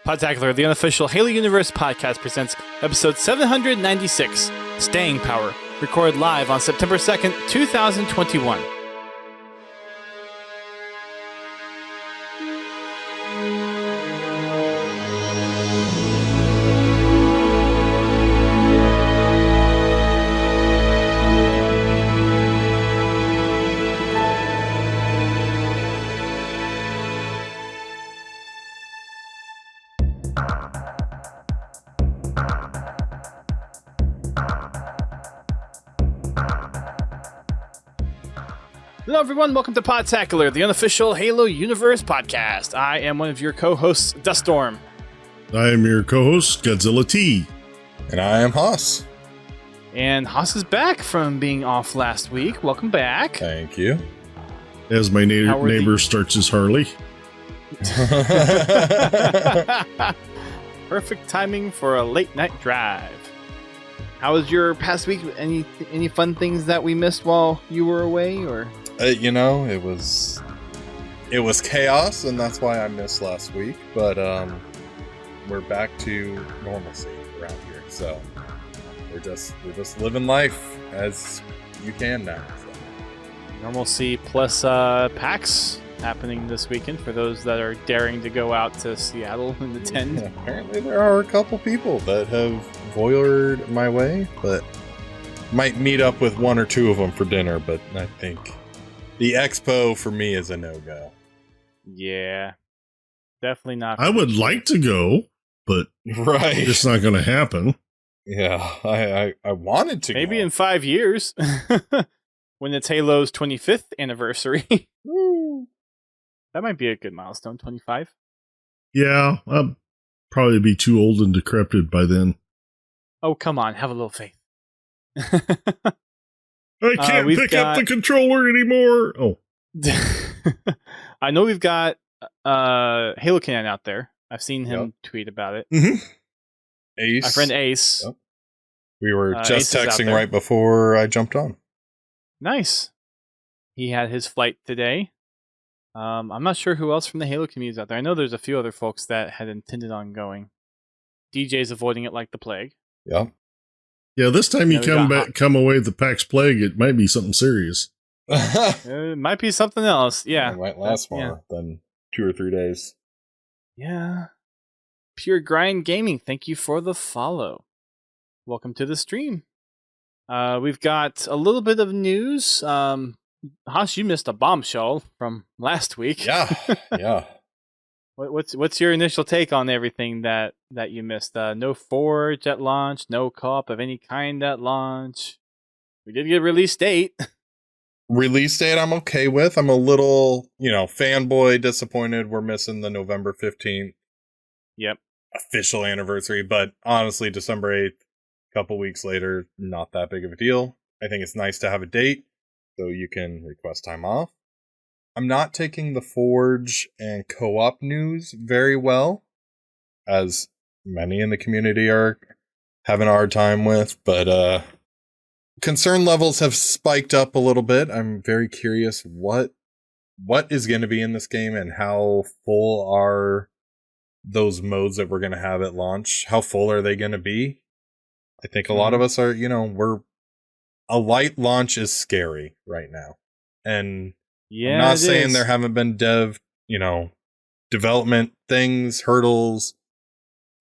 Podtacular, the unofficial Halo Universe podcast, presents episode 796, Staying Power, recorded live on September 2nd, 2021. Hello everyone, welcome to Podtacular, the unofficial Halo Universe podcast. I am one of your co-hosts, Duststorm. I am your co-host, Godzilla T. And I am Haas. And Haas is back from being off last week. Welcome back. Thank you. As my neighbor starts his Harley. Perfect timing for a late night drive. How was your past week? Any fun things that we missed while you were away, or? It was chaos, and that's why I missed last week. But we're back to normalcy around here, so we're just living life as you can now. So. Normalcy plus PAX happening this weekend for those that are daring to go out to Seattle and attend. Apparently, there are a couple people that have voyeured my way, but might meet up with one or two of them for dinner. But I think the expo for me is a no-go. Yeah, definitely not. I would like to go, but right, it's not going to happen. Yeah, I wanted to. Maybe go. in 5 years, when it's Halo's 25th anniversary. That might be a good milestone. 25. Yeah, I'll probably be too old and decrepit by then. Oh, come on, have a little faith. I can't pick up the controller anymore. Oh. I know we've got Halo Canon out there. I've seen him tweet about it. Mm-hmm. Ace. My friend Ace. Yep. We were just Ace texting right before I jumped on. Nice. He had his flight today. I'm not sure who else from the Halo community is out there. I know there's a few other folks that had intended on going. DJ's avoiding it like the plague. Yeah. Yeah, this time you come away with the PAX plague, it might be something serious. It might be something else. Yeah. It might last more than 2 or 3 days. Yeah. Pure Grind Gaming, thank you for the follow. Welcome to the stream. We've got a little bit of news. Haas, you missed a bombshell from last week. Yeah. What's your initial take on everything that you missed? No Forge at launch, no co-op of any kind at launch. We did get a release date. Release date I'm okay with. I'm a little, fanboy disappointed we're missing the November 15th. Yep. Official anniversary, but honestly, December 8th, a couple weeks later, not that big of a deal. I think it's nice to have a date so you can request time off. I'm not taking the Forge and co-op news very well, as many in the community are having a hard time with, but concern levels have spiked up a little bit. I'm very curious what is going to be in this game and how full are those modes that we're going to have at launch. How full are they going to be? I think a lot of us are, a light launch is scary right now. And I'm not saying there haven't been development things, hurdles,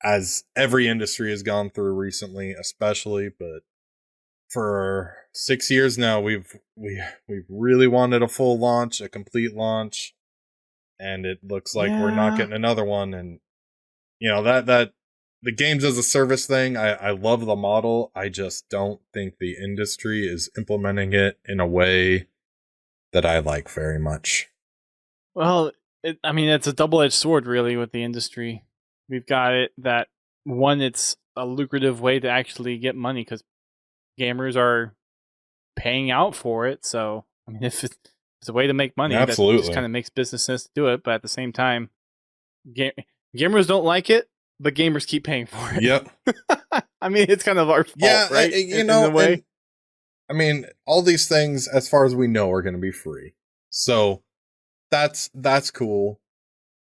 as every industry has gone through recently, especially, but for 6 years now, we've really wanted a full launch, a complete launch, and it looks like we're not getting another one. And that the games as a service thing, I love the model. I just don't think the industry is implementing it in a way that I like very much. Well, it's a double-edged sword, really, with the industry. We've got it that, one, it's a lucrative way to actually get money because gamers are paying out for it. So, if it's a way to make money, absolutely, that just kind of makes business sense to do it. But at the same time, gamers don't like it, but gamers keep paying for it. Yep. It's kind of our fault, right? In a way. All these things, as far as we know, are going to be free. So that's cool.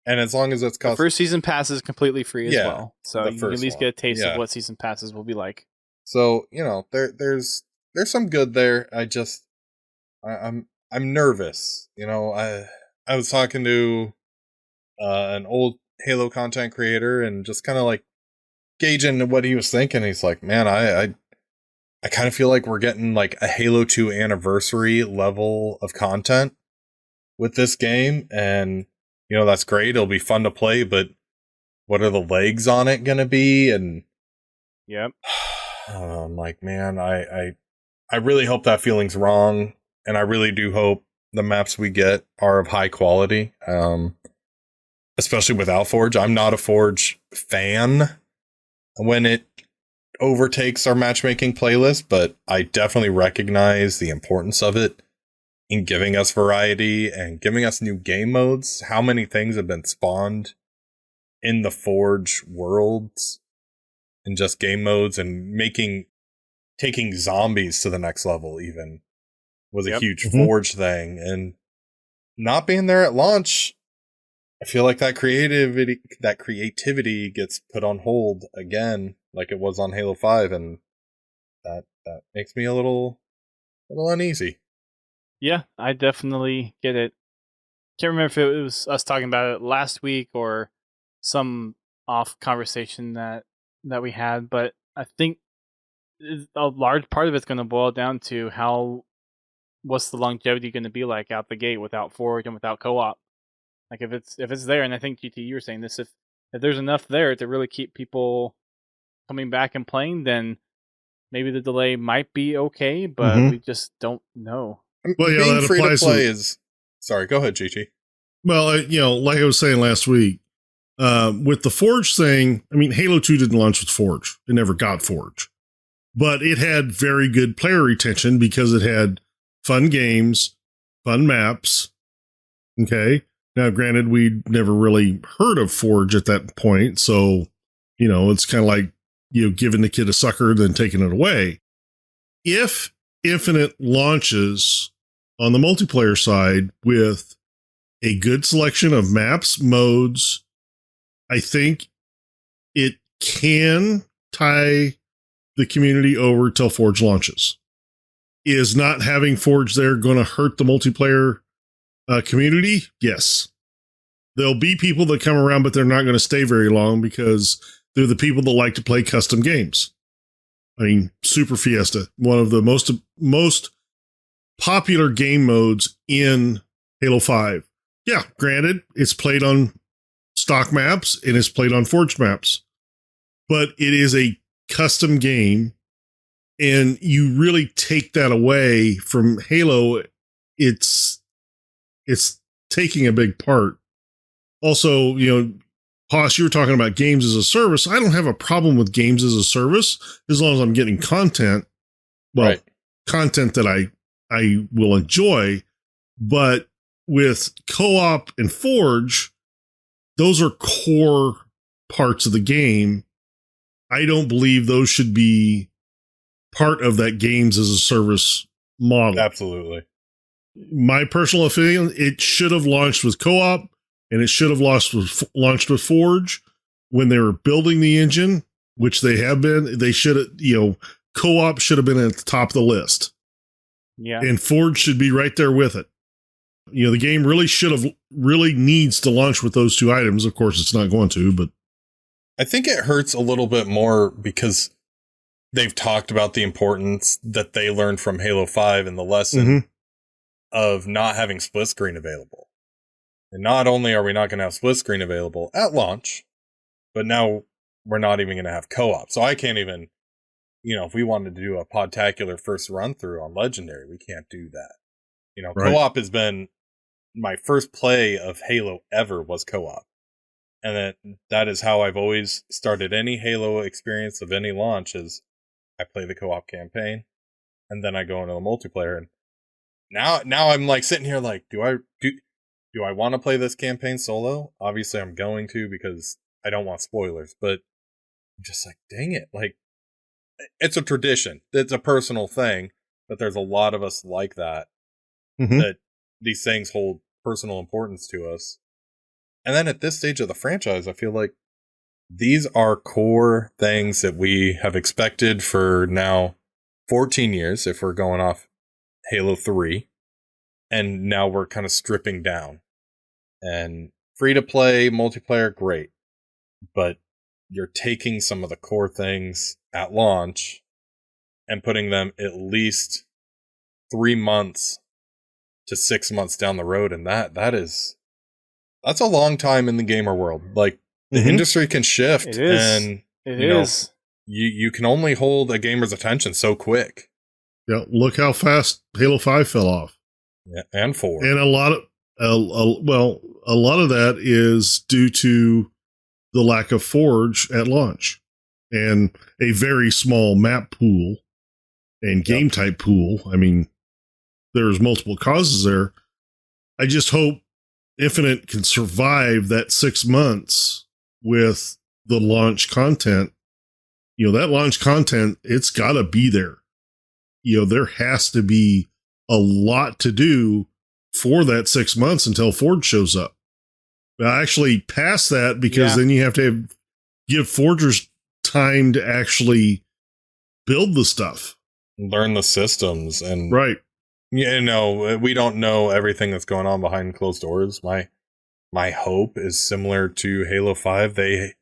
And as long as it's The first season pass is completely free as well, so you can at least get a taste of what season passes will be like. So there's some good there. I'm nervous. I was talking to an old Halo content creator and just kind of like gauging what he was thinking. He's like, man, I kind of feel like we're getting like a Halo 2 anniversary level of content with this game, and that's great. It'll be fun to play, but what are the legs on it going to be? And yep. I'm like, man, I really hope that feeling's wrong, and I really do hope the maps we get are of high quality, especially without Forge. I'm not a Forge fan when it overtakes our matchmaking playlist, but I definitely recognize the importance of it in giving us variety and giving us new game modes. How many things have been spawned in the Forge worlds and just game modes, and taking zombies to the next level even was a huge Forge thing, and not being there at launch, I feel like that creativity gets put on hold again, like it was on Halo 5, and that makes me a little uneasy. Yeah, I definitely get it. Can't remember if it was us talking about it last week or some off conversation that we had, but I think a large part of it's going to boil down to what's the longevity going to be like out the gate without Forge and without co-op. Like if it's there, and I think GT, you were saying this, if there's enough there to really keep people coming back and playing, then maybe the delay might be okay, but we just don't know. Well, yeah, being free to play is. Sorry, go ahead, GT. Well, like I was saying last week, with the Forge thing, I mean, Halo 2 didn't launch with Forge. It never got Forge. But it had very good player retention because it had fun games, fun maps. Okay. Now, granted, we'd never really heard of Forge at that point. So, it's kind of like, giving the kid a sucker, then taking it away. If Infinite launches on the multiplayer side with a good selection of maps, modes, I think it can tie the community over till Forge launches. Is not having Forge there going to hurt the multiplayer community? Yes. There'll be people that come around, but they're not going to stay very long because they're the people that like to play custom games. I mean, Super Fiesta, one of the most popular game modes in Halo 5. Yeah, granted, it's played on stock maps and it's played on Forged maps, but it is a custom game, and you really take that away from Halo. It's taking a big part. Also, Haas, you were talking about games as a service. I don't have a problem with games as a service as long as I'm getting content. Well, right. Content that I will enjoy. But with co-op and Forge, those are core parts of the game. I don't believe those should be part of that games as a service model. Absolutely. My personal opinion, it should have launched with co-op, and it should have launched with Forge when they were building the engine, which they have been. They should have, co-op should have been at the top of the list. Yeah. And Forge should be right there with it. The game really needs to launch with those two items. Of course, it's not going to, but I think it hurts a little bit more because they've talked about the importance that they learned from Halo 5 and the lesson of not having split screen available. And not only are we not going to have split screen available at launch, but now we're not even going to have co-op. So I can't even, if we wanted to do a Podtacular first run through on Legendary, we can't do that. Right. Co-op has been my first play of Halo ever was co-op. And that is how I've always started any Halo experience of any launch is I play the co-op campaign and then I go into the multiplayer. And now I'm like sitting here like, do I want to play this campaign solo? Obviously I'm going to because I don't want spoilers, but I'm just like, dang it. Like, it's a tradition. It's a personal thing, but there's a lot of us like that, that these things hold personal importance to us. And then at this stage of the franchise, I feel like these are core things that we have expected for now 14 years, if we're going off Halo 3. And now we're kind of stripping down. And free to play, multiplayer, great. But you're taking some of the core things at launch and putting them at least 3 months to 6 months down the road. And that's a long time in the gamer world. Like, the industry can shift. It is. And It you know, is. you can only hold a gamer's attention so quick. Yeah, look how fast Halo 5 fell off. Yeah, and 4. And a lot of that is due to the lack of Forge at launch and a very small map pool and game type pool. I mean, there's multiple causes there. I just hope Infinite can survive that 6 months with the launch content. You know, that launch content, it's got to be there. You know, there has to be a lot to do for that 6 months until Forge shows up. But actually past that, because then you have to give forgers time to actually build the stuff. Learn the systems. And right. You know, we don't know everything that's going on behind closed doors. My hope is similar to Halo 5. They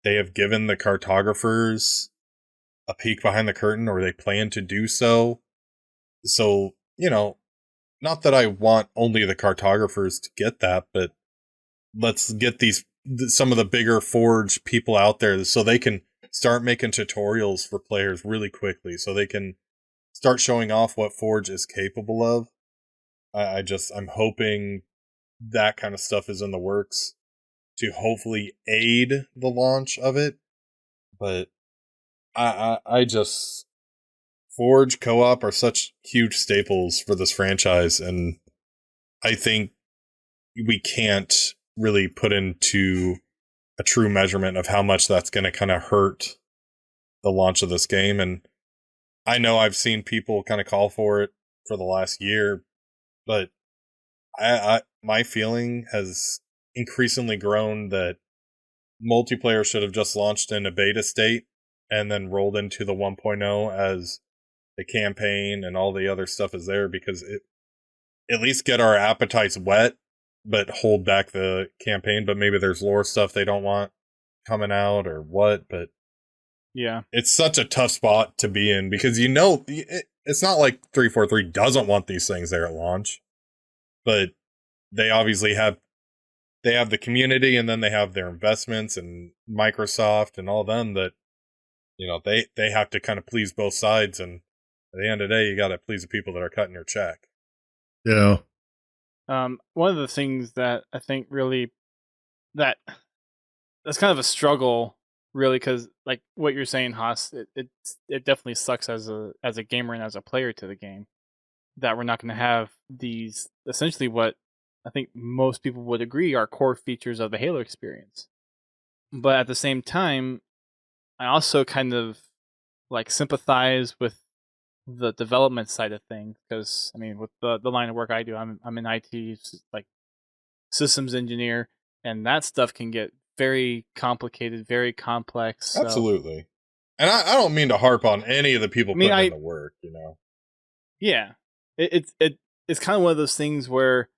have given the cartographers a peek behind the curtain, or they plan to do so. So, you know, not that I want only the cartographers to get that, but let's get some of the bigger Forge people out there so they can start making tutorials for players really quickly, so they can start showing off what Forge is capable of. I'm hoping that kind of stuff is in the works to hopefully aid the launch of it. But I just, Forge co-op are such huge staples for this franchise, and I think we can't really put into a true measurement of how much that's going to kind of hurt the launch of this game. And I know I've seen people kind of call for it for the last year, but my feeling has increasingly grown that multiplayer should have just launched in a beta state and then rolled into the 1.0 as the campaign and all the other stuff is there, because it at least get our appetites wet, but hold back the campaign. But maybe there's lore stuff they don't want coming out or what, but yeah, it's such a tough spot to be in, because you know it's not like 343 doesn't want these things there at launch, but they obviously have the community, and then they have their investments and Microsoft and all them that, you know, they have to kind of please both sides, and at the end of the day, you got to please the people that are cutting your check. Yeah. One of the things that I think really that's kind of a struggle, really, because like what you're saying, Haas, it definitely sucks as a gamer and as a player to the game that we're not going to have these, essentially what I think most people would agree are core features of the Halo experience. But at the same time, I also kind of like sympathize with the development side of things, because I mean, with the line of work I do, I'm an IT like systems engineer, and that stuff can get very complicated, very complex. So. Absolutely. And I don't mean to harp on any of the people putting in the work, you know. Yeah, it's kind of one of those things where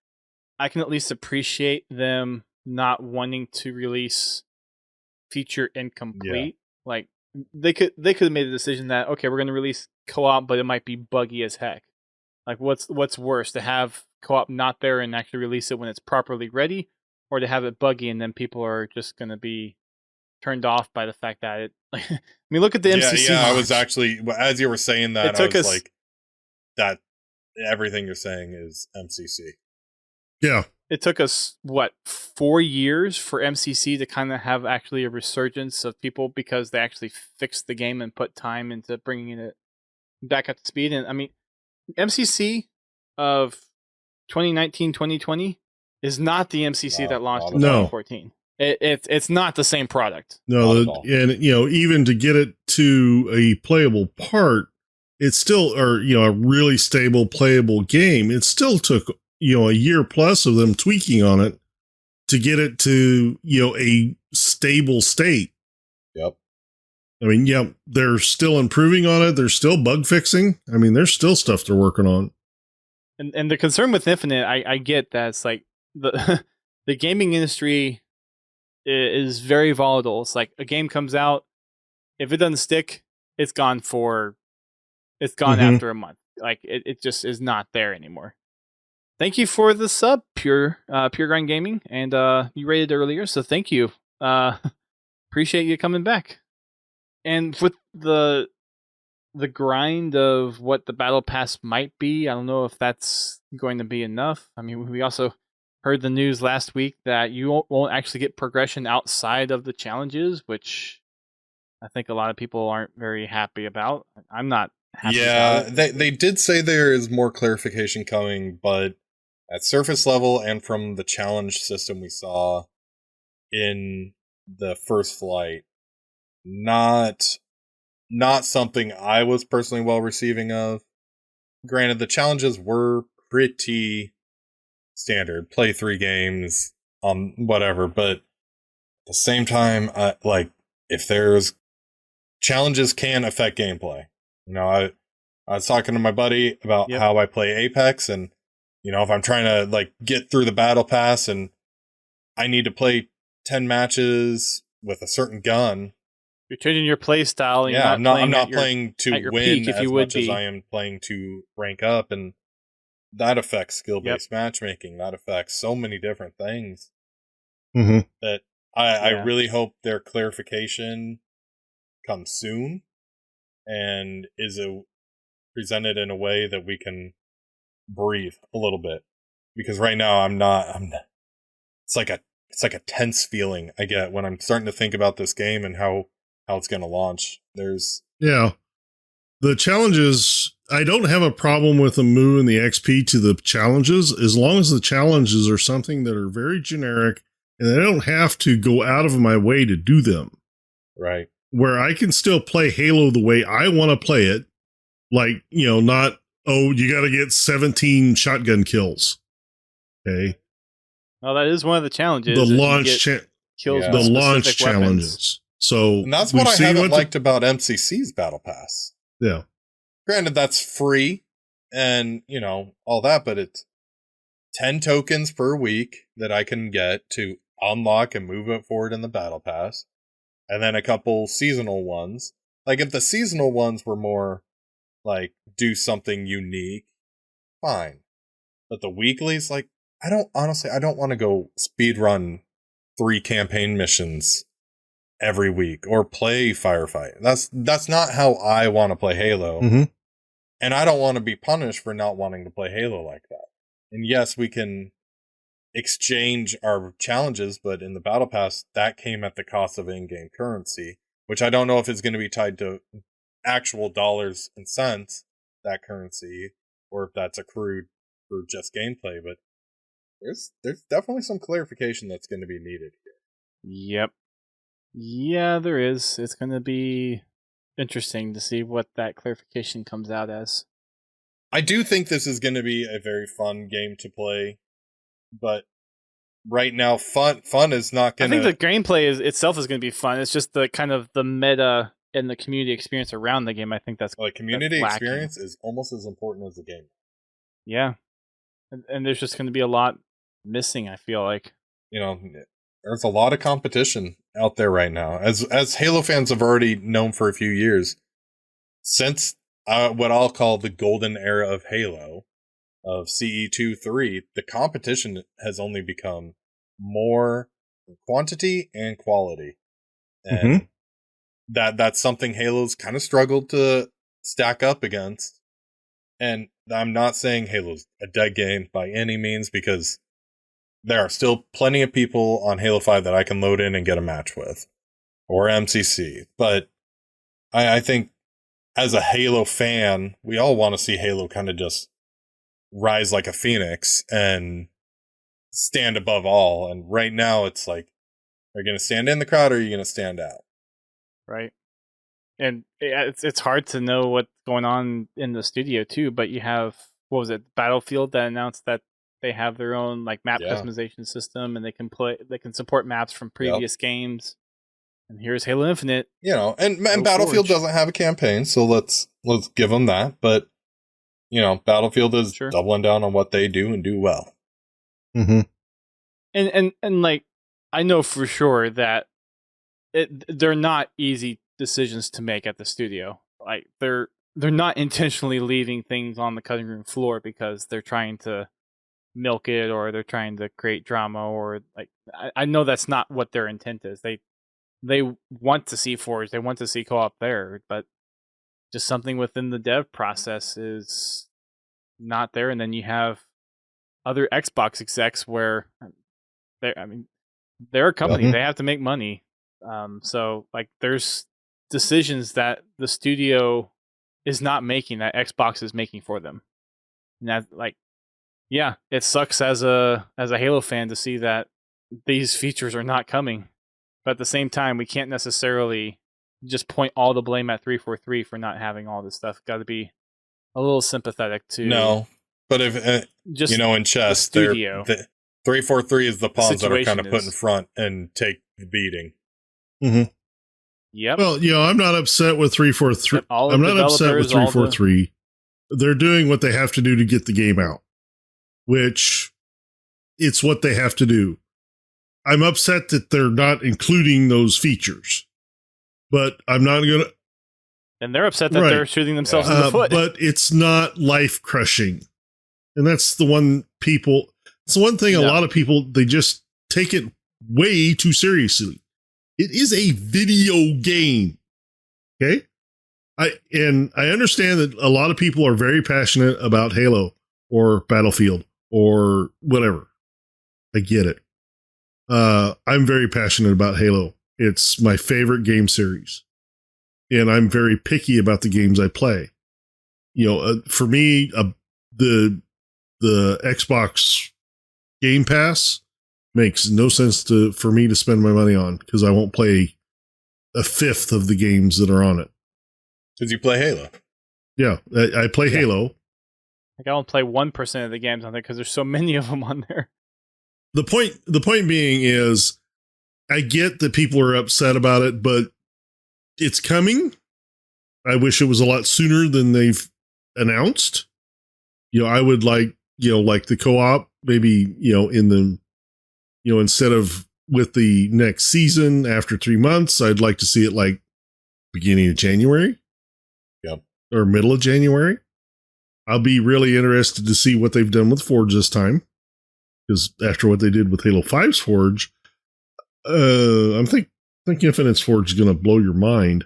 I can at least appreciate them not wanting to release feature incomplete. Yeah. Like they could have made a decision that, okay, we're going to release co-op, but it might be buggy as heck. Like what's worse, to have co-op not there and actually release it when it's properly ready, or to have it buggy and then people are just going to be turned off by the fact that it. Like, I mean, look at the MCC. Yeah, launch. I was actually, as you were saying that, I was like, that everything you're saying is MCC. Yeah. It took us, 4 years for MCC to kind of have actually a resurgence of people, because they actually fixed the game and put time into bringing it back up to speed. And I mean, MCC of 2019, 2020 is not the MCC that launched in 2014. It's not the same product. No, and you know, even to get it to a playable part, it's still, or you know, a really stable playable game, it still took, you know, a year plus of them tweaking on it to get it to, a stable state. Yep. I mean, yeah, they're still improving on it. They're still bug fixing. I mean, there's still stuff they're working on. And the concern with Infinite, I get that it's like the the gaming industry is very volatile. It's like a game comes out, if it doesn't stick, it's gone after a month. Like it just is not there anymore. Thank you for the sub, Pure Grind Gaming, and you rated earlier, so thank you. Appreciate you coming back. And with the grind of what the battle pass might be, I don't know if that's going to be enough. I mean, we also heard the news last week that you won't actually get progression outside of the challenges, which I think a lot of people aren't very happy about. I'm not happy about it. They did say there is more clarification coming, but at surface level and from the challenge system we saw in the first flight, not something I was personally well receiving of. Granted, the challenges were pretty standard. Play 3 games on whatever, but at the same time, if there's challenges can affect gameplay. I was talking to my buddy about how I play Apex, and if I'm trying to get through the battle pass and I need to play 10 matches with a certain gun, you're changing your play style. And I'm not playing to win as much as I am playing to rank up, and that affects skill-based matchmaking. That affects so many different things that I really hope their clarification comes soon and is presented in a way that we can breathe a little bit. Because right now I'm not. It's like a tense feeling I get when I'm starting to think about this game and how it's going to launch. The challenges, I don't have a problem with them moving the XP to the challenges, as long as the challenges are something that are very generic and I don't have to go out of my way to do them. Right. Where I can still play Halo the way I want to play it. Not, you got to get 17 shotgun kills. Okay. Well, that is one of the challenges. The launch challenges. Weapons. And that's what I haven't liked about MCC's Battle Pass. Yeah. Granted, that's free and, all that, but it's 10 tokens per week that I can get to unlock and move it forward in the Battle Pass. And then a couple seasonal ones. If the seasonal ones were more, do something unique, fine. But the weeklies, I don't want to go speed run 3 campaign missions every week or play Firefight. That's not how I want to play Halo. And I don't want to be punished for not wanting to play Halo like that. And yes, we can exchange our challenges, but in the Battle Pass, that came at the cost of in-game currency, which I don't know if it's going to be tied to actual dollars and cents, that currency, or if that's accrued for just gameplay. But there's definitely some clarification that's going to be needed here. Yep. Yeah, there is. It's going to be interesting to see what that clarification comes out as. I do think this is going to be a very fun game to play, but right now, fun is not going to... I think the gameplay itself is going to be fun. It's just the kind of the meta and the community experience around the game. I think that's community that's experience is almost as important as the game. Yeah. And there's just going to be a lot missing, I feel like. There's a lot of competition out there right now. As Halo fans have already known for a few years, since what I'll call the golden era of Halo, of CE2-3, the competition has only become more quantity and quality. And that's something Halo's kind of struggled to stack up against. And I'm not saying Halo's a dead game by any means, because there are still plenty of people on Halo 5 that I can load in and get a match with, or MCC. But I think as a Halo fan, we all want to see Halo kind of just rise like a phoenix and stand above all. And right now it's are you going to stand in the crowd or are you going to stand out? Right. And it's hard to know what's going on in the studio too, but you have, what was it, Battlefield that announced that They have their own like map Yeah. customization system, and they can support maps from previous games. And here's Halo Infinite. And Go Battlefield Forge. doesn't have a campaign, so let's give them that. But Battlefield is Sure. doubling down on what they do and do well. Mm-hmm. And like, I know for sure that they're not easy decisions to make at the studio. Like they're not intentionally leaving things on the cutting room floor because they're trying to milk it or they're trying to create drama, or like I know that's not what their intent is. They want to see Forge, they want to see co-op there, but just something within the dev process is not there. And then you have other Xbox execs where they're a company, Mhm. they have to make money. So like there's decisions that the studio is not making that Xbox is making for them. And that, like, yeah, it sucks as a Halo fan to see that these features are not coming. But at the same time, we can't necessarily just point all the blame at 343 for not having all this stuff. Got to be a little sympathetic to No, but if just in chess, studio. 343 is the pawns that are kind of situation put in is- front and take the beating. Mm-hmm. Yep. Well, I'm not upset with 343. Yep, all the I'm not upset with developers, all the- 343. They're doing what they have to do to get the game out, which it's what they have to do. I'm upset that they're not including those features, but I'm not going to. And they're upset that Right. they're shooting themselves in the foot. But it's not life crushing. And that's the one people, it's the one thing a No. lot of people, they just take it way too seriously. It is a video game. Okay. I understand that a lot of people are very passionate about Halo or Battlefield or whatever. I get it. I'm very passionate about Halo. It's my favorite game series. And I'm very picky about the games I play. For me, the Xbox Game Pass makes no sense for me to spend my money on because I won't play a fifth of the games that are on it. Because you play Halo. Yeah, I play Halo. Like I don't play 1% of the games on there because there's so many of them on there. The point being is, I get that people are upset about it, but it's coming. I wish it was a lot sooner than they've announced. I would like the co-op, maybe, in the, instead of with the next season after 3 months, I'd like to see it like beginning of January. Yep. Or middle of January. I'll be really interested to see what they've done with Forge this time. Because after what they did with Halo 5's Forge, I think Infinite's Forge is going to blow your mind.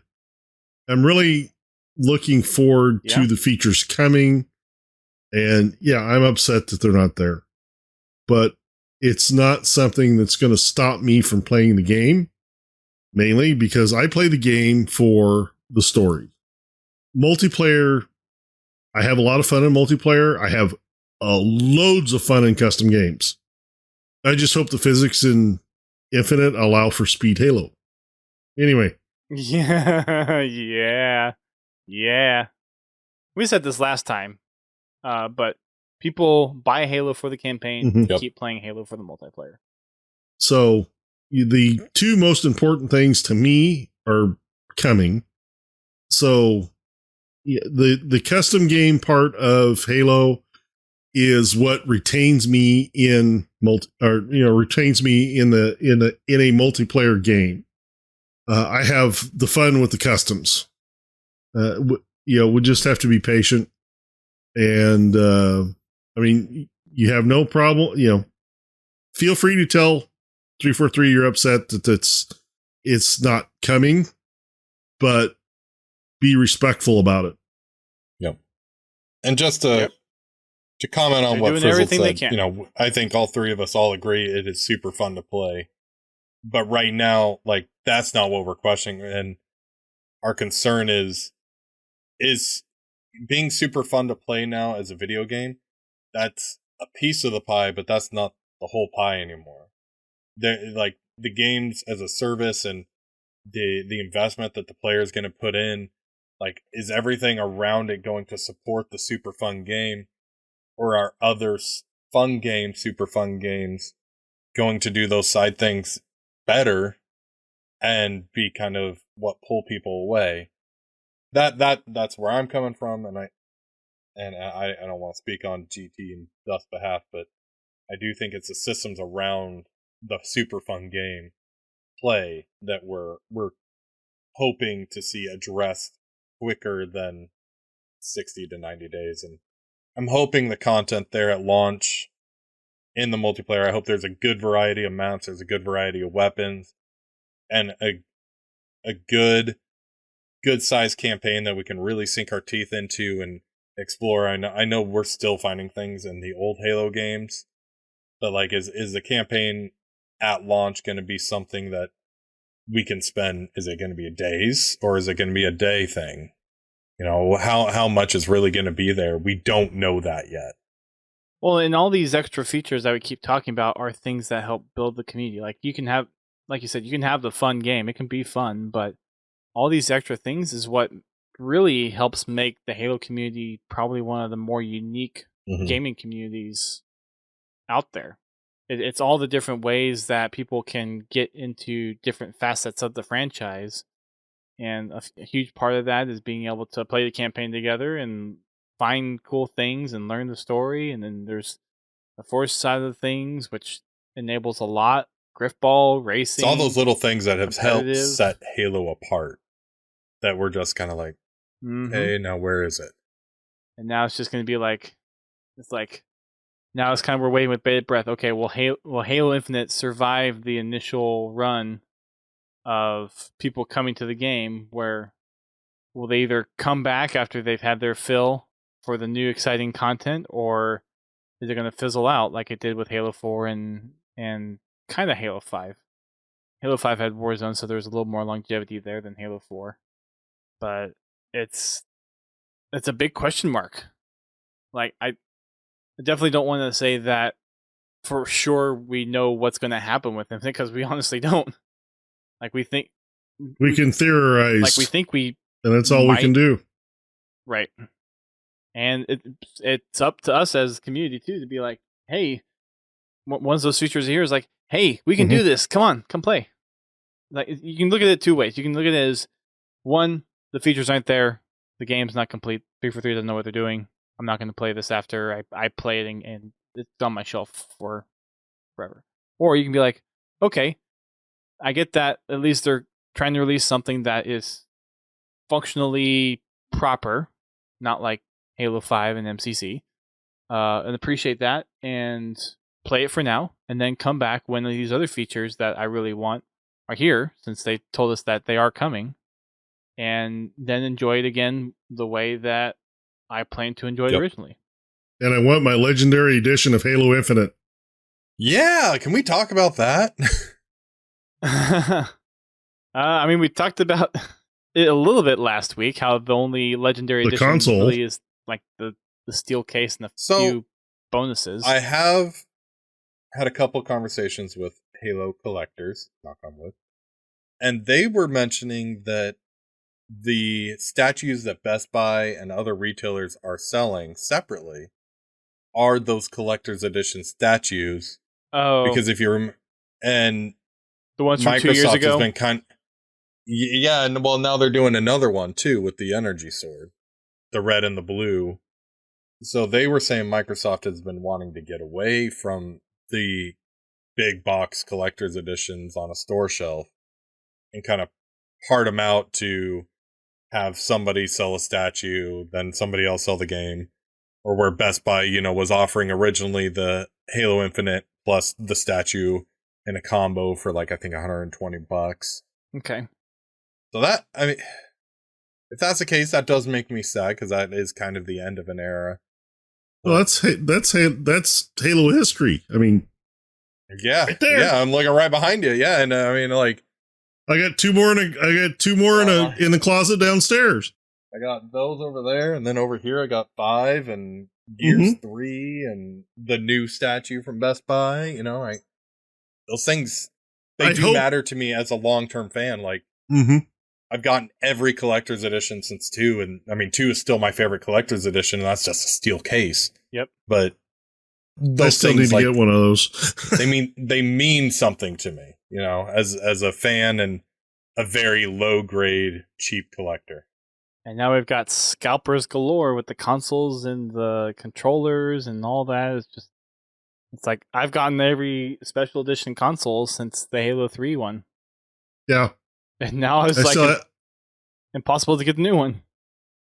I'm really looking forward to the features coming. And yeah, I'm upset that they're not there. But it's not something that's going to stop me from playing the game. Mainly because I play the game for the story. Multiplayer, I have a lot of fun in multiplayer. I have loads of fun in custom games. I just hope the physics in Infinite allow for Speed Halo. Anyway. Yeah. We said this last time, but people buy Halo for the campaign, keep playing Halo for the multiplayer. So the two most important things to me are coming. So the custom game part of Halo is what retains me in retains me in a multiplayer game. I have the fun with the customs. We just have to be patient, and you have no problem. Feel free to tell 343 you're upset that it's not coming, but be respectful about it. Yep. And just to comment on what Frizzle said, I think all three of us all agree it is super fun to play. But right now, like, that's not what we're questioning. And our concern is being super fun to play now as a video game. That's a piece of the pie, but that's not the whole pie anymore. Like the games as a service and the investment that the player is going to put in, like, is everything around it going to support the super fun game, or are other fun games, super fun games, going to do those side things better and be kind of what pull people away. That's where I'm coming from, and I don't want to speak on GT and Dust's behalf, but I do think it's the systems around the super fun game play that we're hoping to see addressed quicker than 60 to 90 days. And I'm hoping the content there at launch in the multiplayer, I hope there's a good variety of maps, there's a good variety of weapons, and a good sized campaign that we can really sink our teeth into and explore. I know we're still finding things in the old Halo games, but like is the campaign at launch going to be something that we can spend? Is it going to be a days, or is it going to be a day thing? You know, how much is really going to be there? We don't know that yet. Well, and all these extra features that we keep talking about are things that help build the community. Like you can have, like you said, you can have the fun game. It can be fun, but all these extra things is what really helps make the Halo community probably one of the more unique gaming communities out there. It's all the different ways that people can get into different facets of the franchise. And a huge part of that is being able to play the campaign together and find cool things and learn the story. And then there's the Force side of things, which enables a lot. Griffball, racing. It's all those little things that have helped set Halo apart that we're just kind of like, okay, now where is it? And now it's just going to be like, now it's kind of, we're waiting with bated breath. Okay, will Halo Infinite survive the initial run of people coming to the game? Where will they either come back after they've had their fill for the new exciting content, or is it going to fizzle out like it did with Halo 4 and kind of Halo 5? Halo 5 had Warzone, so there's a little more longevity there than Halo 4. But it's a big question mark. Like, I definitely don't want to say that for sure we know what's going to happen with him, because we honestly don't. Like, we think we can theorize. Like, we think we, and that's all we can do. Right. And it's up to us as a community too to be like, hey, one of those features here is like, hey, we can do this. Come on, come play. Like, you can look at it two ways. You can look at it as, one, the features aren't there, the game's not complete, 343 doesn't know what they're doing. I'm not going to play this after I play it and it's on my shelf for forever. Or you can be like, okay, I get that. At least they're trying to release something that is functionally proper, not like Halo 5 and MCC, and appreciate that and play it for now, and then come back when these other features that I really want are here, since they told us that they are coming, and then enjoy it again the way that I planned to enjoy it originally. And I want my legendary edition of Halo Infinite. Yeah, can we talk about that? I mean, we talked about it a little bit last week, how the only legendary edition console really is like the steel case and a few bonuses. I have had a couple conversations with Halo collectors, knock on wood, and they were mentioning that the statues that Best Buy and other retailers are selling separately are those collector's edition statues. Oh, because if you remember, and the ones from Microsoft 2 years ago has been yeah, and well, now they're doing another one too with the energy sword, the red and the blue. So they were saying Microsoft has been wanting to get away from the big box collector's editions on a store shelf and kind of part them out to have somebody sell a statue, then somebody else sell the game, or where Best Buy, was offering originally the Halo Infinite plus the statue in a combo for like, I think $120. Okay. So that, I mean, if that's the case, that does make me sad, because that is kind of the end of an era. Well, that's Halo history. I mean, yeah, right there. Yeah, I'm looking right behind you. Yeah, and I mean, like, I got two more in the closet downstairs. I got those over there, and then over here I got 5 and Gears 3 and the new statue from Best Buy. Those things, they do matter to me as a long-term fan. Like, I've gotten every collector's edition since 2, and I mean 2 is still my favorite collector's edition, and that's just a steel case. Yep. But those still need things, to like, get one of those. they mean something to me, as a fan and a very low grade cheap collector. And now we've got scalpers galore with the consoles and the controllers and all that. It's like I've gotten every special edition console since the Halo 3 one. Yeah. And now it's impossible to get the new one.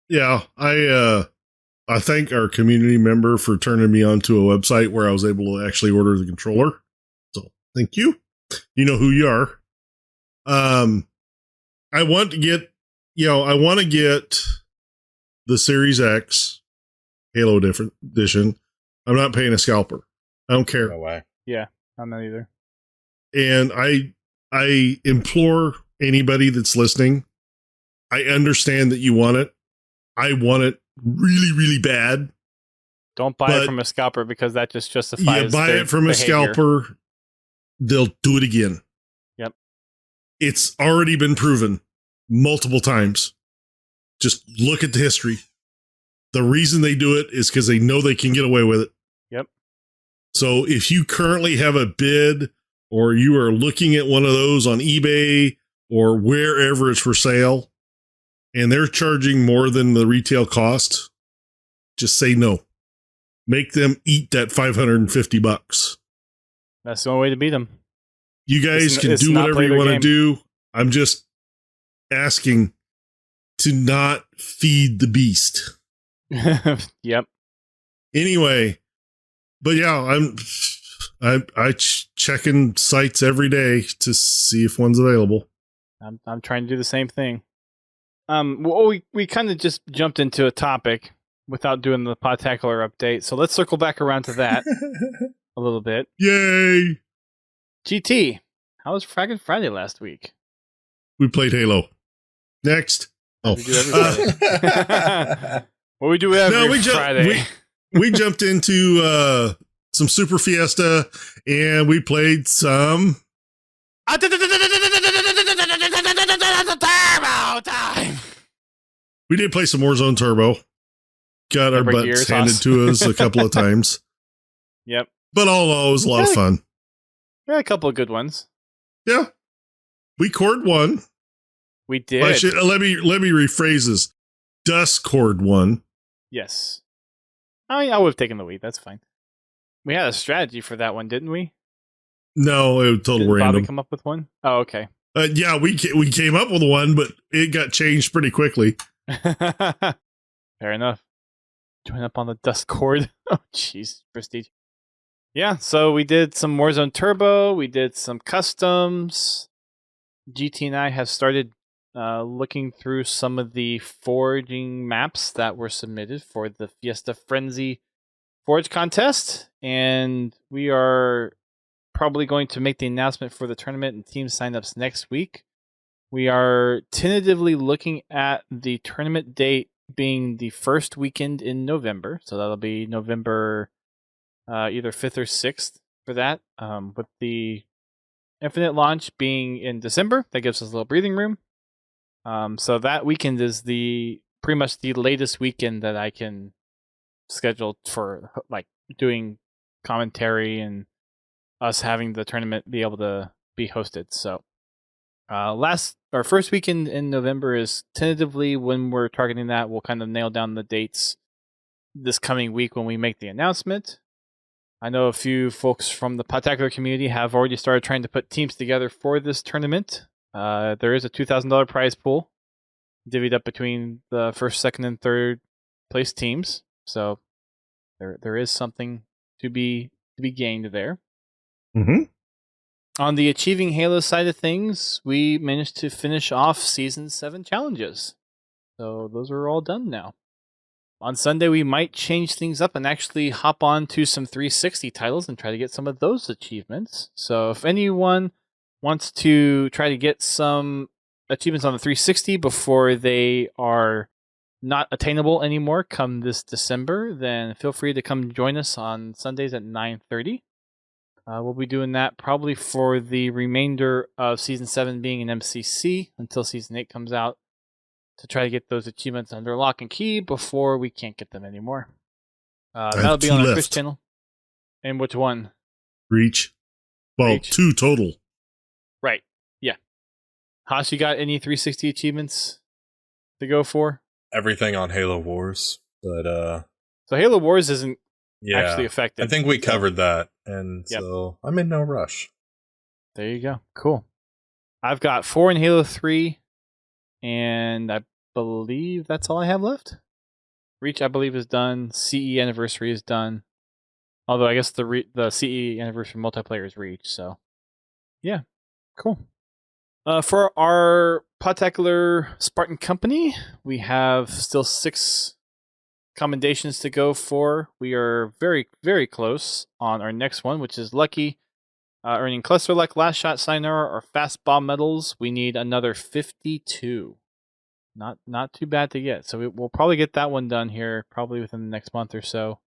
Yeah. I thank our community member for turning me onto a website where I was able to actually order the controller. So thank you. You know who you are. I want to get the Series X Halo edition. I'm not paying a scalper. I don't care. No way. Yeah, I'm not either. And I implore anybody that's listening. I understand that you want it. I want it really, really bad. Don't buy it from a scalper because that just justifies. You buy it from a scalper, they'll do it again. Yep. It's already been proven multiple times. Just look at the history. The reason they do it is because they know they can get away with it. Yep. So if you currently have a bid or you are looking at one of those on eBay or wherever it's for sale and they're charging more than the retail cost, just say no. Make them eat that $550. That's the only way to beat them. You guys can do whatever you want to do. I'm just asking to not feed the beast. Yep. Anyway, but yeah, I checking sites every day to see if one's available. I'm trying to do the same thing. Well, we kind of just jumped into a topic without doing the Podtacular update, so let's circle back around to that a little bit. Yay! GT, how was Fragging Friday last week? We played Halo. Next. We do every Friday. Well, we do every Friday. We jumped into some Super Fiesta, and we played some... Turbo time! We did play some Warzone Turbo. Got our butts handed to us a couple of times. Yep. But all in all, it was a lot of fun. We had a couple of good ones. Yeah. We cored one. We did. Let me rephrase this. Dust cored one. Yes. I would have taken the lead. That's fine. We had a strategy for that one, didn't we? No, it was total random. Bobby come up with one? Oh, okay. Yeah, we came up with one, but it got changed pretty quickly. Fair enough. Join up on the dust cord. Oh, jeez. Prestige. Yeah, so we did some Warzone Turbo. We did some customs. GT and I have started looking through some of the foraging maps that were submitted for the Fiesta Frenzy Forge contest. And we are probably going to make the announcement for the tournament and team signups next week. We are tentatively looking at the tournament date being the first weekend in November. So that'll be November either 5th or 6th for that. With the Infinite launch being in December, that gives us a little breathing room. So that weekend is pretty much the latest weekend that I can schedule for like doing commentary and us having the tournament be able to be hosted. So our first weekend in November is tentatively when we're targeting that. We'll kind of nail down the dates this coming week when we make the announcement. I know a few folks from the Podtacular community have already started trying to put teams together for this tournament. There is a $2,000 prize pool divvied up between the first, second, and third place teams. So there is something to be gained there. Mm-hmm. On the Achieving Halo side of things, we managed to finish off Season 7 challenges. So those are all done now. On Sunday, we might change things up and actually hop on to some 360 titles and try to get some of those achievements. So if anyone wants to try to get some achievements on the 360 before they are not attainable anymore come this December, then feel free to come join us on Sundays at 9:30. We'll be doing that probably for the remainder of Season 7 being an MCC until Season 8 comes out to try to get those achievements under lock and key before we can't get them anymore. That'll be on our Twitch channel. And which one? Reach. Well, Reach. 2 total. Right. Yeah. Haas, you got any 360 achievements to go for? Everything on Halo Wars, but So Halo Wars isn't yeah, actually affected. I think we so- covered that, and Yep. so I'm in no rush. There you go. Cool. I've got 4 in Halo 3, and I believe that's all I have left. Reach, I believe, is done. CE Anniversary is done. Although I guess the CE Anniversary multiplayer is Reach, so yeah, cool. For our Podtacular Spartan Company, we have still 6 commendations to go for. We are very, very close on our next one, which is Lucky, earning Cluster Luck, Last Shot, Sayonara, or Fast Bomb medals. We need another 52. Not too bad to get. So we'll probably get that one done here, probably within the next month or so.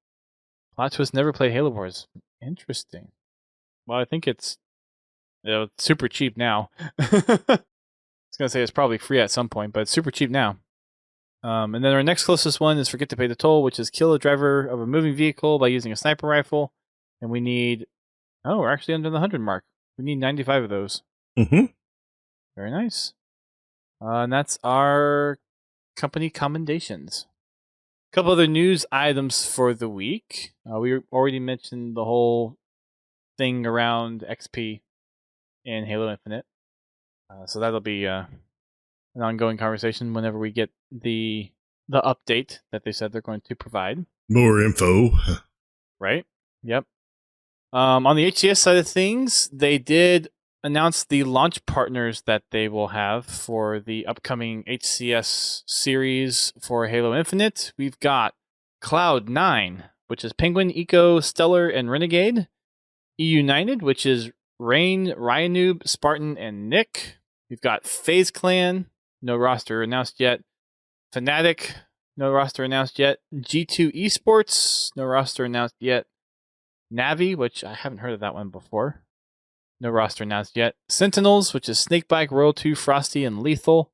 Plot twist: never played Halo Wars. Interesting. Well, I think it's super cheap now. I was gonna say it's probably free at some point, but it's super cheap now. And then our next closest one is Forget to Pay the Toll, which is kill a driver of a moving vehicle by using a sniper rifle. And we need... Oh, we're actually under the 100 mark. We need 95 of those. Mm-hmm. Very nice. And that's our company commendations. A couple other news items for the week. We already mentioned the whole thing around XP in Halo Infinite. So that'll be an ongoing conversation whenever we get the update that they said they're going to provide. More info. Right? Yep. On the HCS side of things, they did announce the launch partners that they will have for the upcoming HCS series for Halo Infinite. We've got Cloud9, which is Penguin, Eco, Stellar, and Renegade. United, which is Rain, Ryanoob, Spartan, and Nick. We've got FaZe Clan, no roster announced yet. Fnatic, no roster announced yet. G2 Esports, no roster announced yet. Navi, which I haven't heard of that one before. No roster announced yet. Sentinels, which is Snakebite, Royal 2, Frosty, and Lethal.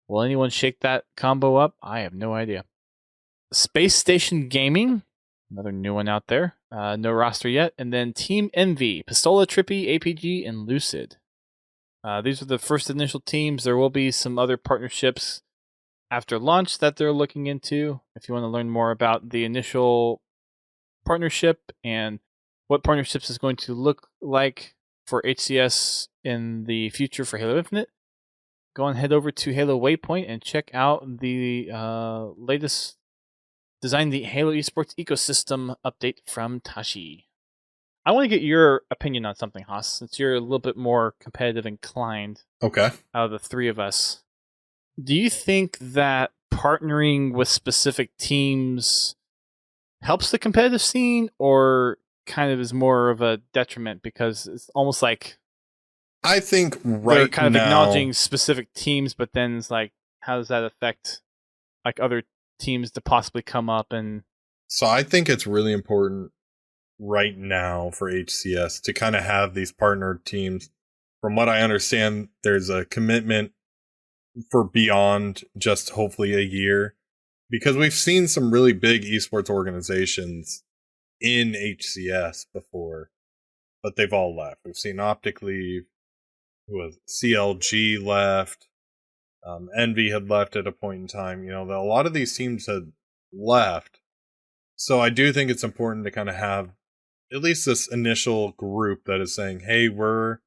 Will anyone shake that combo up? I have no idea. Space Station Gaming, another new one out there. No roster yet. And then Team Envy, Pistola, Trippy, APG, and Lucid. These are the first initial teams. There will be some other partnerships after launch that they're looking into. If you want to learn more about the initial partnership and what partnerships is going to look like for HCS in the future for Halo Infinite, go and head over to Halo Waypoint and check out the latest Design the Halo Esports ecosystem update from Tashi. I want to get your opinion on something, Haas, since you're a little bit more competitive inclined Okay. out of the 3 of us. Do you think that partnering with specific teams helps the competitive scene, or kind of is more of a detriment, because it's almost like I think they're kind of now, acknowledging specific teams, but then it's like, how does that affect like other teams to possibly come up? And so I think it's really important right now for HCS to kind of have these partnered teams. From what I understand, there's a commitment for beyond just hopefully a year, because we've seen some really big esports organizations in HCS before, but they've all left. We've seen Optic leave, who was CLG left, Envy had left at a point in time. You know, a lot of these teams had left. So I do think it's important to kind of have at least this initial group that is saying, hey, we're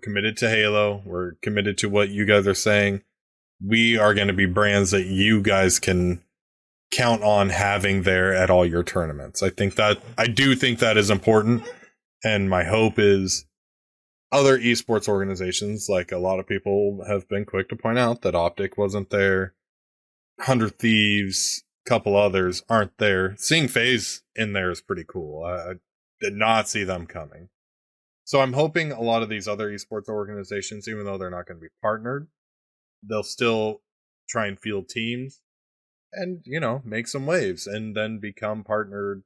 committed to Halo. We're committed to what you guys are saying. We are going to be brands that you guys can count on having there at all your tournaments. I do think that is important. And my hope is other esports organizations, like a lot of people have been quick to point out that Optic wasn't there, 100 Thieves, couple others aren't there. Seeing FaZe in there is pretty cool. I did not see them coming. So I'm hoping a lot of these other esports organizations, even though they're not going to be partnered, they'll still try and field teams and, you know, make some waves and then become partnered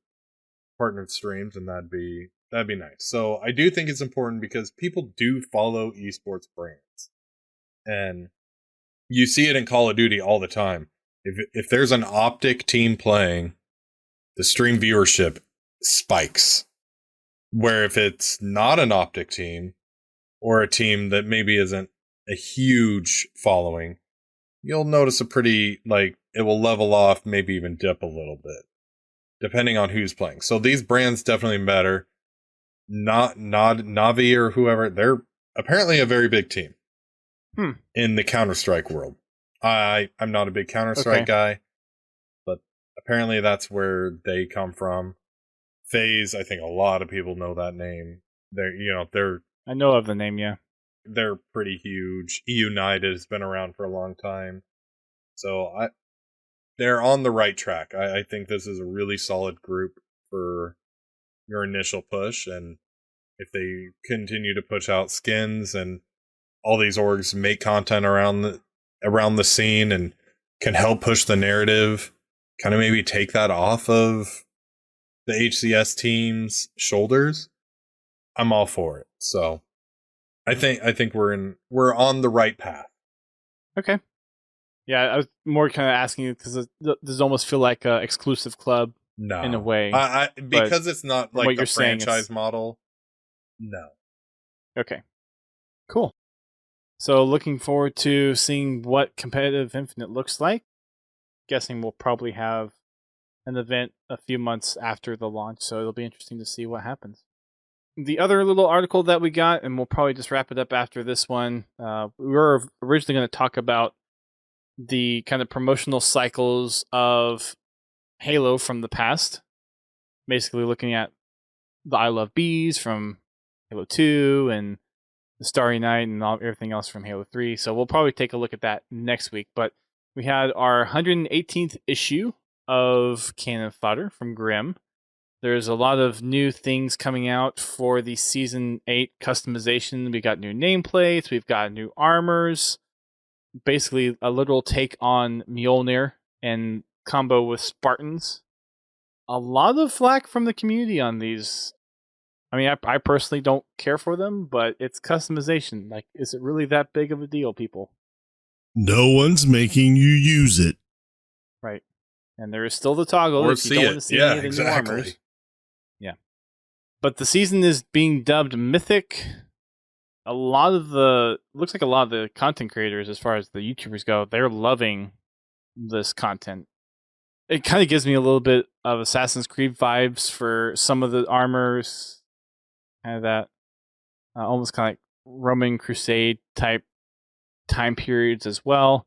streams, and that'd be nice. So I do think it's important because people do follow esports brands. And you see it in Call of Duty all the time. If there's an Optic team playing, the stream viewership spikes. Where if it's not an Optic team or a team that maybe isn't a huge following, you'll notice a pretty, like, it will level off, maybe even dip a little bit, depending on who's playing. So these brands definitely matter. Not Navi or whoever, they're apparently a very big team in the Counter-Strike world. I'm not a big Counter-Strike guy, but apparently that's where they come from. FaZe, I think a lot of people know that name. I know of the name, yeah. They're pretty huge. United has been around for a long time. So they're on the right track. I think this is a really solid group for your initial push, and if they continue to push out skins and all these orgs make content around the scene and can help push the narrative, kind of maybe take that off of the HCS team's shoulders, I'm all for it. So I think we're on the right path. Okay. Yeah, I was more kind of asking you because does almost feel like an exclusive club No, in a way. Because it's not like the franchise saying, model. No. Okay. Cool. So looking forward to seeing what Competitive Infinite looks like. Guessing we'll probably have an event a few months after the launch, so it'll be interesting to see what happens. The other little article that we got, and we'll probably just wrap it up after this one, we were originally going to talk about the kind of promotional cycles of Halo from the past. Basically looking at the I Love Bees from Halo 2 and the Starry Night and everything else from Halo 3. So we'll probably take a look at that next week. But we had our 118th issue of Cannon Fodder from Grimm. There's a lot of new things coming out for the Season 8 customization. We got new nameplates. We've got new armors. Basically a literal take on Mjolnir and combo with Spartans. A lot of flack from the community on these. I mean, I personally don't care for them, but it's customization. Like, is it really that big of a deal, people? No one's making you use it. Right. And there is still the toggle Or if you don't want to see any of the new armors. Yeah. But the season is being dubbed Mythic. Looks like a lot of the content creators, as far as the YouTubers go, they're loving this content. It kind of gives me a little bit of Assassin's Creed vibes for some of the armors. Kind of that almost kind of like Roman Crusade type time periods as well.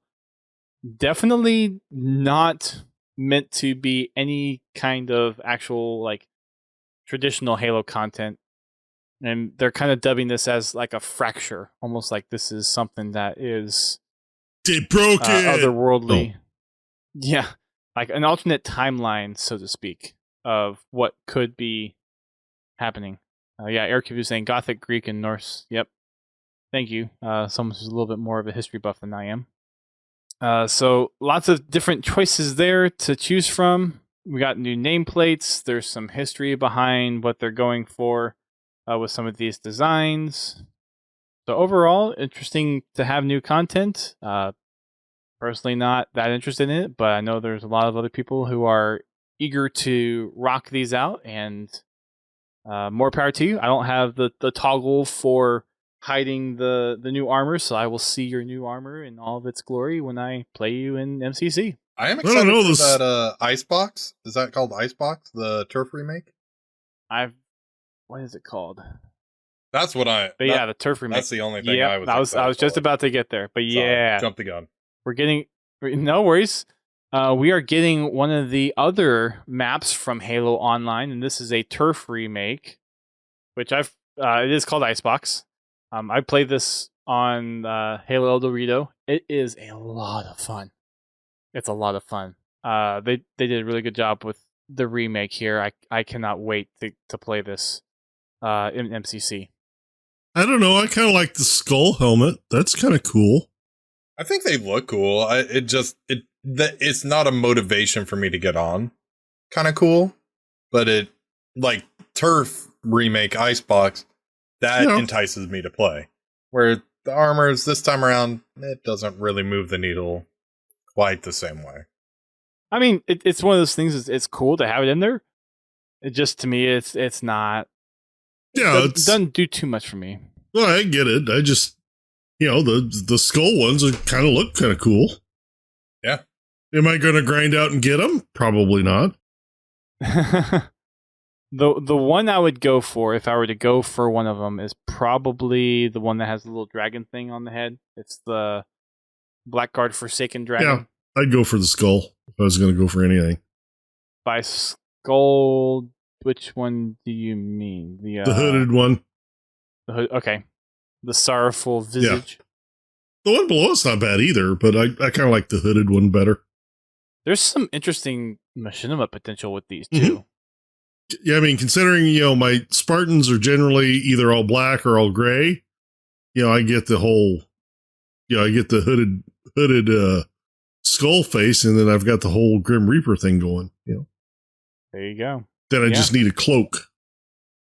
Definitely not meant to be any kind of actual like traditional Halo content. And they're kind of dubbing this as like a fracture, almost like this is something that is They broke it. Otherworldly. Oh. Yeah, like an alternate timeline, so to speak, of what could be happening. Eric was saying Gothic, Greek, and Norse. Yep. Thank you. Someone who's a little bit more of a history buff than I am. So lots of different choices there to choose from. We got new nameplates. There's some history behind what they're going for with some of these designs. So overall, interesting to have new content. Personally not that interested in it, but I know there's a lot of other people who are eager to rock these out, and more power to you. I don't have the toggle for hiding the new armor, so I will see your new armor in all of its glory when I play you in MCC. I am excited for that Icebox. Is that called Icebox? The turf remake? What is it called? That's what the turf remake. That's the only thing I was just about to get there. But yeah. Jump the gun. We're getting... No worries. We are getting one of the other maps from Halo Online, and this is a turf remake, which it is called Icebox. I played this on Halo El Dorado. It is a lot of fun. It's a lot of fun. They did a really good job with the remake here. I cannot wait to play this in MCC. I don't know. I kind of like the skull helmet. That's kind of cool. I think they look cool. It's not a motivation for me to get on. Kind of cool, but it like turf remake Icebox that entices me to play. Where the armors this time around, it doesn't really move the needle quite the same way. I mean, it's one of those things. It's cool to have it in there. It just, to me, it's not Yeah, It doesn't do too much for me. Well, I get it. I just, the skull ones kind of look kind of cool. Yeah. Am I going to grind out and get them? Probably not. The one I would go for, if I were to go for one of them, is probably the one that has the little dragon thing on the head. It's the Blackguard Forsaken Dragon. Yeah, I'd go for the skull if I was going to go for anything. By skull, which one do you mean? The hooded one. Okay. The sorrowful visage. Yeah. The one below it's not bad either, but I kind of like the hooded one better. There's some interesting machinima potential with these too. Mm-hmm. Yeah, I mean, considering, my Spartans are generally either all black or all gray, I get the whole, I get the hooded skull face, and then I've got the whole Grim Reaper thing going, There you go. Then I just need a cloak.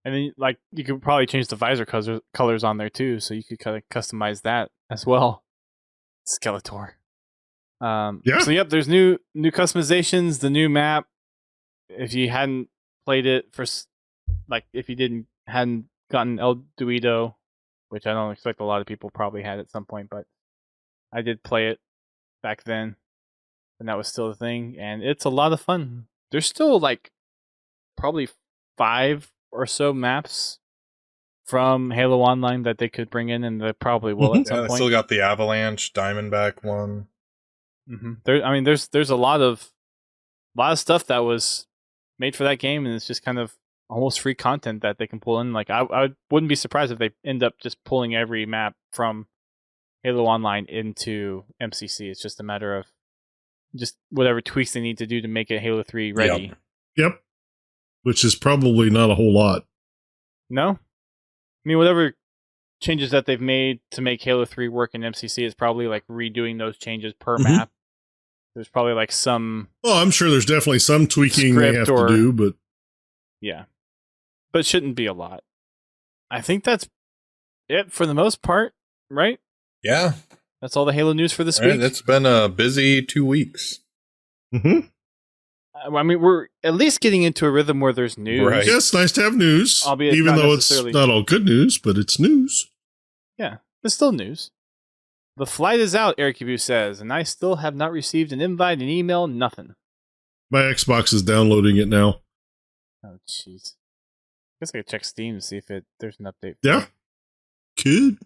And then, you could probably change the visor colors on there too, so you could kind of customize that as well. Skeletor. Yeah. So, yep, there's new customizations, the new map. If you hadn't played it if you hadn't gotten El Duido, which I don't expect a lot of people probably had at some point, but I did play it back then, and that was still a thing, and it's a lot of fun. There's still probably 5 or so maps from Halo Online that they could bring in, and they probably will at some point. Still got the Avalanche Diamondback one. Mm-hmm. There's a lot of stuff that was made for that game, and it's just kind of almost free content that they can pull in. I wouldn't be surprised if they end up just pulling every map from Halo Online into MCC. It's just a matter of just whatever tweaks they need to do to make it Halo 3 ready. Yep. Which is probably not a whole lot. No? I mean, whatever changes that they've made to make Halo 3 work in MCC is probably redoing those changes per map. There's probably some... Well, I'm sure there's definitely some tweaking they have to do, but... Yeah. But it shouldn't be a lot. I think that's it for the most part, right? Yeah. That's all the Halo news for this week. It's been a busy 2 weeks. Mm-hmm. I mean, we're at least getting into a rhythm where there's news. Right. Yeah, it's nice to have news. Albeit even though it's not all good news, but it's news. Yeah, it's still news. The flight is out, Eric Abu says, and I still have not received an invite, an email, nothing. My Xbox is downloading it now. Oh, jeez. I guess I could check Steam to see if there's an update. Yeah. Could.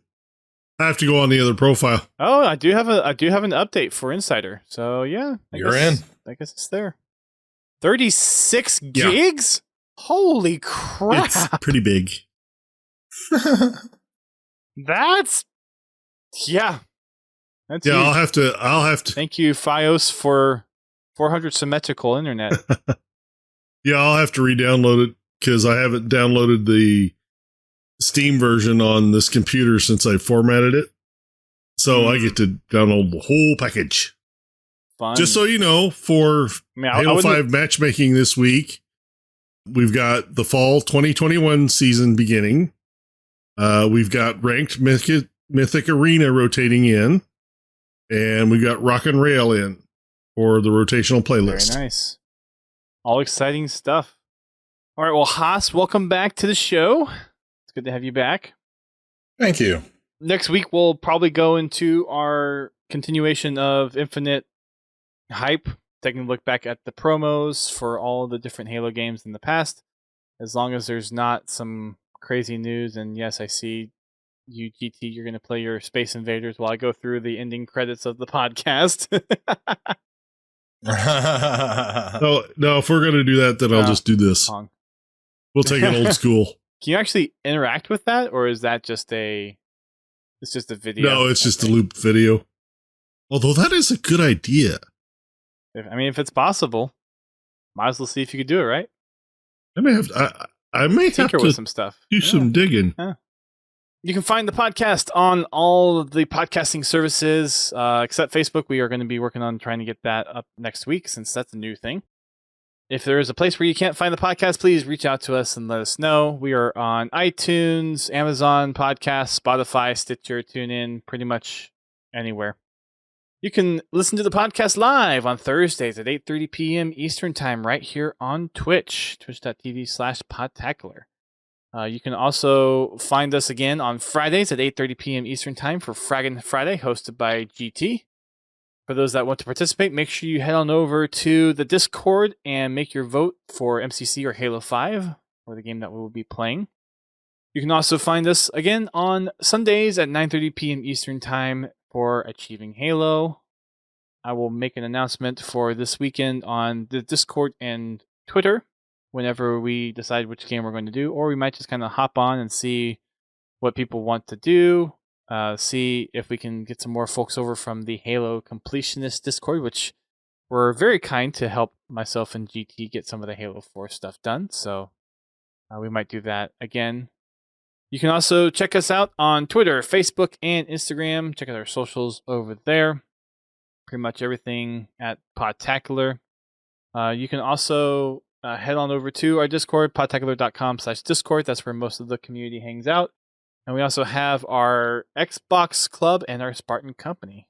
I have to go on the other profile. Oh, I do have an update for Insider. So yeah, You're in. I guess it's there. 36 gigs? Holy crap! It's pretty big. That's yeah. That's yeah. huge. I'll have to. Thank you, FiOS, for 400 symmetrical internet. Yeah, I'll have to re-download it because I haven't downloaded the Steam version on this computer since I formatted it. So I get to download the whole package. Fun. Just so you know, for Halo 5 matchmaking this week, we've got the fall 2021 season beginning. We've got ranked Mythic Arena rotating in, and we've got Rock and Rail in for the rotational playlist. Very nice. All exciting stuff. All right, well, Haas, welcome back to the show. It's good to have you back. Thank you. Next week, we'll probably go into our continuation of Infinite Hype, taking a look back at the promos for all the different Halo games in the past, as long as there's not some crazy news. And yes, I see you, GT, you're going to play your Space Invaders while I go through the ending credits of the podcast. No, if we're going to do that, then I'll just do this. We'll take it old school. Can you actually interact with that, or is that just it's just a video? No, it's just a looped video. Although that is a good idea. If it's possible, might as well see if you could do it, right? I may have tinker to with some stuff. Do some digging. Yeah. You can find the podcast on all of the podcasting services, except Facebook. We are going to be working on trying to get that up next week, since that's a new thing. If there is a place where you can't find the podcast, please reach out to us and let us know. We are on iTunes, Amazon Podcasts, Spotify, Stitcher, TuneIn, pretty much anywhere. You can listen to the podcast live on Thursdays at 8:30 p.m. Eastern Time right here on Twitch, twitch.tv/Podtacular. You can also find us again on Fridays at 8:30 p.m. Eastern Time for Fraggin' Friday, hosted by GT. For those that want to participate, make sure you head on over to the Discord and make your vote for MCC or Halo 5, or the game that we will be playing. You can also find us again on Sundays at 9:30 p.m. Eastern Time for Achieving Halo. I will make an announcement for this weekend on the Discord and Twitter whenever we decide which game we're going to do, or we might just kind of hop on and see what people want to do, see if we can get some more folks over from the Halo Completionist Discord, which were very kind to help myself and GT get some of the Halo 4 stuff done, so we might do that again. You can also check us out on Twitter, Facebook, and Instagram. Check out our socials over there. Pretty much everything at Podtacular. You can also head on over to our Discord, podtacular.com/Discord. That's where most of the community hangs out. And we also have our Xbox Club and our Spartan Company.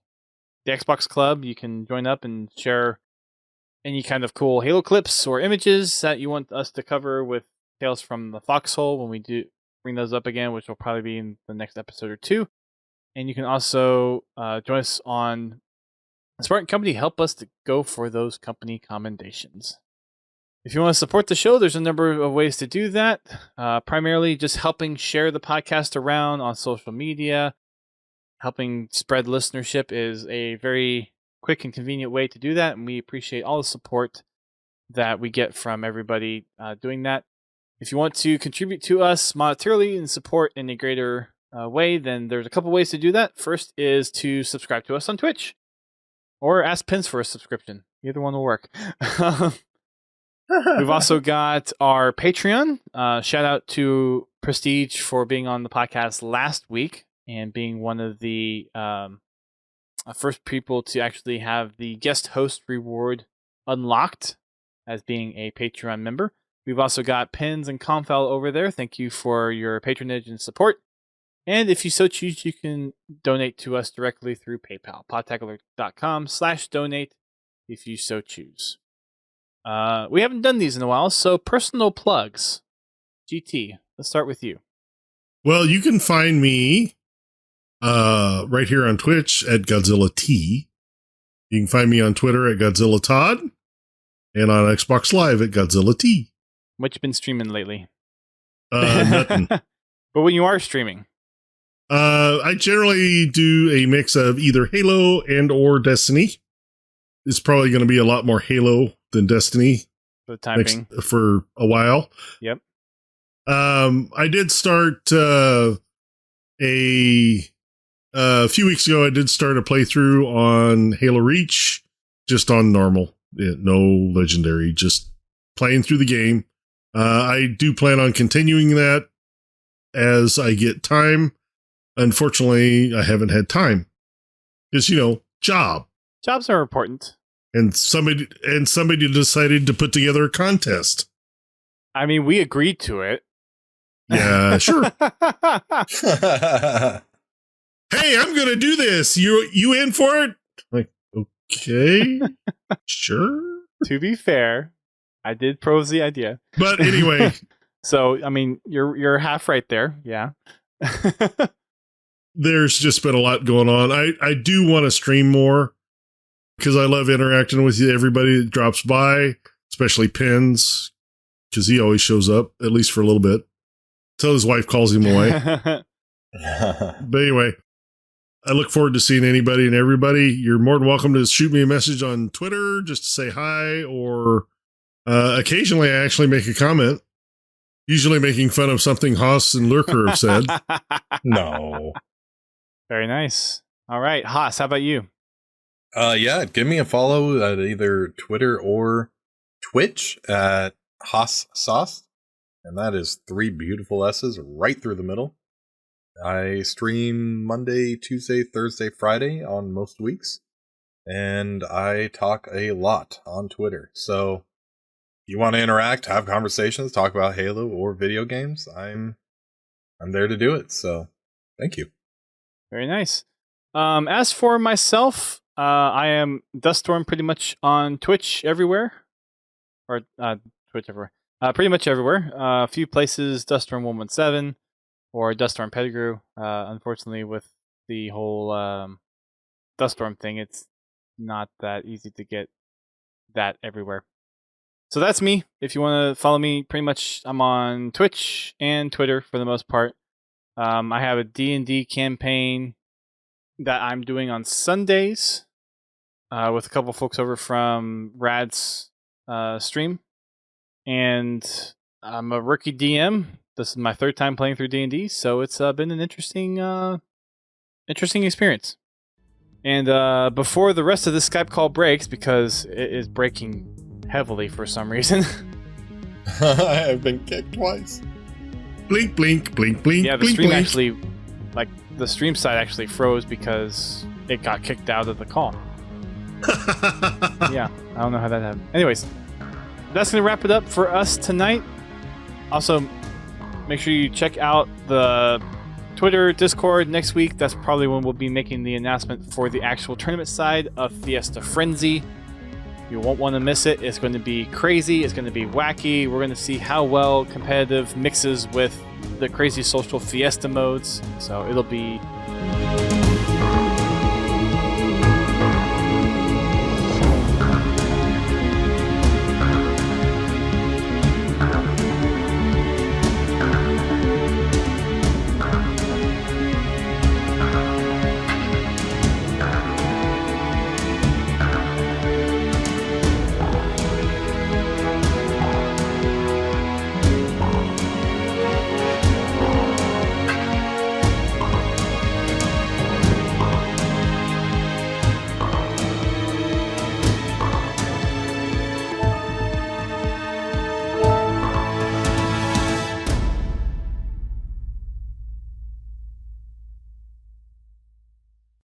The Xbox Club, you can join up and share any kind of cool Halo clips or images that you want us to cover with Tales from the Foxhole when we do bring those up again, which will probably be in the next episode or two. And you can also join us on the Spartan Company, help us to go for those company commendations. If you want to support the show, there's a number of ways to do that. Primarily just helping share the podcast around on social media. Helping spread listenership is a very quick and convenient way to do that, and we appreciate all the support that we get from everybody doing that. If you want to contribute to us monetarily and support in a greater way, then there's a couple ways to do that. First is to subscribe to us on Twitch, or ask Pins for a subscription. Either one will work. We've also got our Patreon. Shout out to Prestige for being on the podcast last week and being one of the first people to actually have the guest host reward unlocked as being a Patreon member. We've also got Pins and Confal over there. Thank you for your patronage and support. And if you so choose, you can donate to us directly through PayPal, podtacular.com/donate if you so choose. We haven't done these in a while, so personal plugs. GT, let's start with you. Well, you can find me right here on Twitch at Godzilla T. You can find me on Twitter at Godzilla Todd, and on Xbox Live at Godzilla T. What you been streaming lately? Nothing. But when you are streaming, I generally do a mix of either Halo and or Destiny. It's probably going to be a lot more Halo than Destiny for the time being, for a while. Yep. I did start a few weeks ago. I did start a playthrough on Halo Reach, just on normal, no legendary, just playing through the game. I do plan on continuing that as I get time. Unfortunately, I haven't had time because, jobs are important. And somebody decided to put together a contest. I mean, we agreed to it. Yeah, sure. Hey, I'm going to do this. You in for it? Like, okay, sure. To be fair, I did pose the idea. But anyway. So, I mean, you're half right there. Yeah. There's just been a lot going on. I do want to stream more because I love interacting with everybody that drops by, especially Pins, because he always shows up, at least for a little bit, till his wife calls him away. But anyway, I look forward to seeing anybody and everybody. You're more than welcome to shoot me a message on Twitter just to say hi, or occasionally I actually make a comment, usually making fun of something Haas and Lurker have said. No. Very nice. All right, Haas, how about you? Yeah, give me a follow at either Twitter or Twitch at Haas Sauce. And that is 3 beautiful S's right through the middle. I stream Monday, Tuesday, Thursday, Friday on most weeks. And I talk a lot on Twitter. So if you want to interact, have conversations, talk about Halo or video games, I'm there to do it. So thank you. Very nice. As for myself, I am Duststorm pretty much on Twitch everywhere. Or Twitch everywhere. Pretty much everywhere. A few places, Duststorm 117 or Duststorm Pettigrew. Unfortunately, with the whole Duststorm thing, it's not that easy to get that everywhere. So that's me. If you want to follow me, pretty much I'm on Twitch and Twitter for the most part. I have a D&D campaign that I'm doing on Sundays with a couple folks over from Rad's stream. And I'm a rookie DM. This is my third time playing through D&D, so it's been an interesting experience. And before the rest of this Skype call breaks, because it is breaking heavily for some reason. I've been kicked twice. Blink, blink, blink, blink. Yeah, the blink, stream blink. actually, like the stream side actually froze because it got kicked out of the call. Yeah, I don't know how that happened. Anyways, that's gonna wrap it up for us tonight. Also, make sure you check out the Twitter, Discord next week. That's probably when we'll be making the announcement for the actual tournament side of Fiesta Frenzy. You won't want to miss it. It's going to be crazy. It's going to be wacky. We're going to see how well competitive mixes with the crazy social Fiesta modes. So it'll be